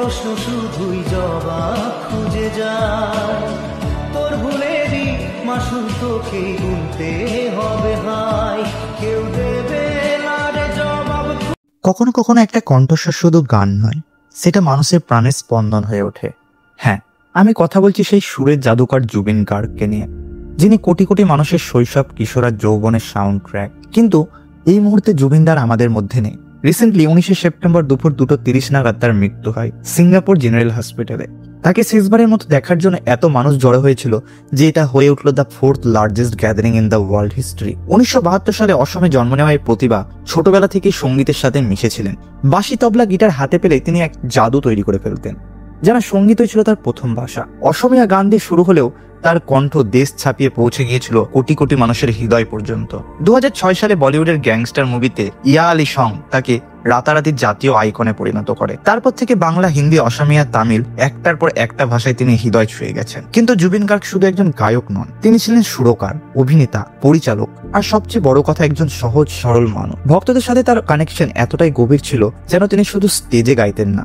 প্রশ্ন শুধুই জবাব খুঁজে যায়, তোর ভুলেরই মাসুল তোকে গুনতে হবে ভাই, কেউ দেবে না রে জবাব। কখনো কখনো একটা কণ্ঠস্বর শুধু গান নয়, সেটা মানুষের প্রাণের স্পন্দন হয়ে ওঠে। হ্যাঁ, আমি কথা বলছি সেই সুরের জাদুকর জুবিন গার্গকে নিয়ে, যিনি কোটি কোটি মানুষের শৈশব, কিশোর আর যৌবনের সাউন্ড ট্র্যাক। কিন্তু এই মুহূর্তে জুবিনদার আমাদের মধ্যে নেই। রিসেন্টলি 19শে সেপ্টেম্বর দুপুর 2:30 নাগাদ তার মৃত্যু হয় সিঙ্গাপুর জেনারেল হসপিটালে। তাকে শেষবারের মতো দেখার জন্য এত মানুষ জড়ো হয়েছিল যে এটা হয়ে উঠল the 4th largest gathering in the world history. 1972 সালে অসমে জন্ম নেওয়া এই প্রতিভা ছোটবেলা থেকেই সঙ্গীতের সাথে মিশেছিলেন। বাঁশি, তবলা, গিটার হাতে পেলে তিনি এক জাদু তৈরি করে ফেলতেন, যেন সঙ্গীতই ছিল তার প্রথম ভাষা। অসমীয়া গান দিয়ে শুরু হলেও তার কণ্ঠ দেশ ছাপিয়ে পৌঁছে গিয়েছিল কোটি কোটি মানুষের হৃদয় পর্যন্ত। 2006 সালে বলিউডের গ্যাংস্টার মুভিতে ইয়া আলী সং তাকে রাতারাতি জাতীয় আইকনে পরিণত করে। তারপর থেকে বাংলা, হিন্দি, অসমীয়া, তামিল একটার পর একটা ভাষায় তিনি হৃদয় ছুঁয়ে গেছেন। কিন্তু জুবিন গার্গ শুধু একজন গায়ক নন, তিনি ছিলেন সুরকার, অভিনেতা, পরিচালক আর সবচেয়ে বড় কথা একজন সহজ সরল মানুষ। ভক্তদের সাথে তার কানেকশন এতটাই গভীর ছিল যেন তিনি শুধু স্টেজে গাইতেন না,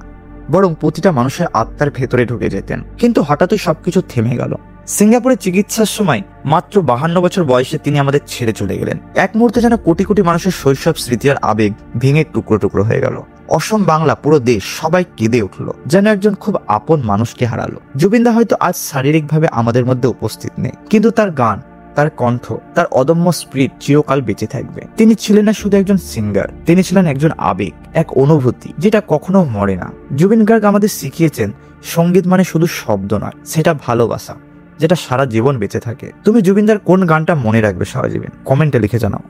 বরং প্রতিটা মানুষের আত্মার ভেতরে ঢুকে যেতেন। কিন্তু হঠাৎই সবকিছু থেমে গেল। সিঙ্গাপুরে চিকিৎসার সময় মাত্র 52 বছর বয়সে তিনি আমাদের ছেড়ে চলে গেলেন। এক মুহূর্তে যেন কোটি কোটি মানুষের শৈশব, স্মৃতি আর আবেগ ভেঙে টুকরো টুকরো হয়ে গেল। অসম, বাংলা, পুরো দেশ সবাই কেঁদে উঠল, যেন একজন খুব আপন মানুষকে হারালো। জুবিনদা হয়তো আজ শারীরিকভাবে আমাদের মধ্যে উপস্থিত নেই, কিন্তু তার গান, তার কণ্ঠ, তার অদম্য স্পিরিট চিরকাল বেঁচে থাকবে। তিনি ছিলেন না শুধু একজন সিঙ্গার, তিনি ছিলেন একজন আবেগ, এক অনুভূতি যেটা কখনো মরে না। জুবিন গার্গ আমাদের শিখিয়েছেন সঙ্গীত মানে শুধু শব্দ নয়, সেটা ভালোবাসা, যেটা সারা জীবন বেঁচে থাকে। তুমি জুবিনদার কোন গানটা মনে রাখবে সারা জীবন? কমেন্টে লিখে জানাও।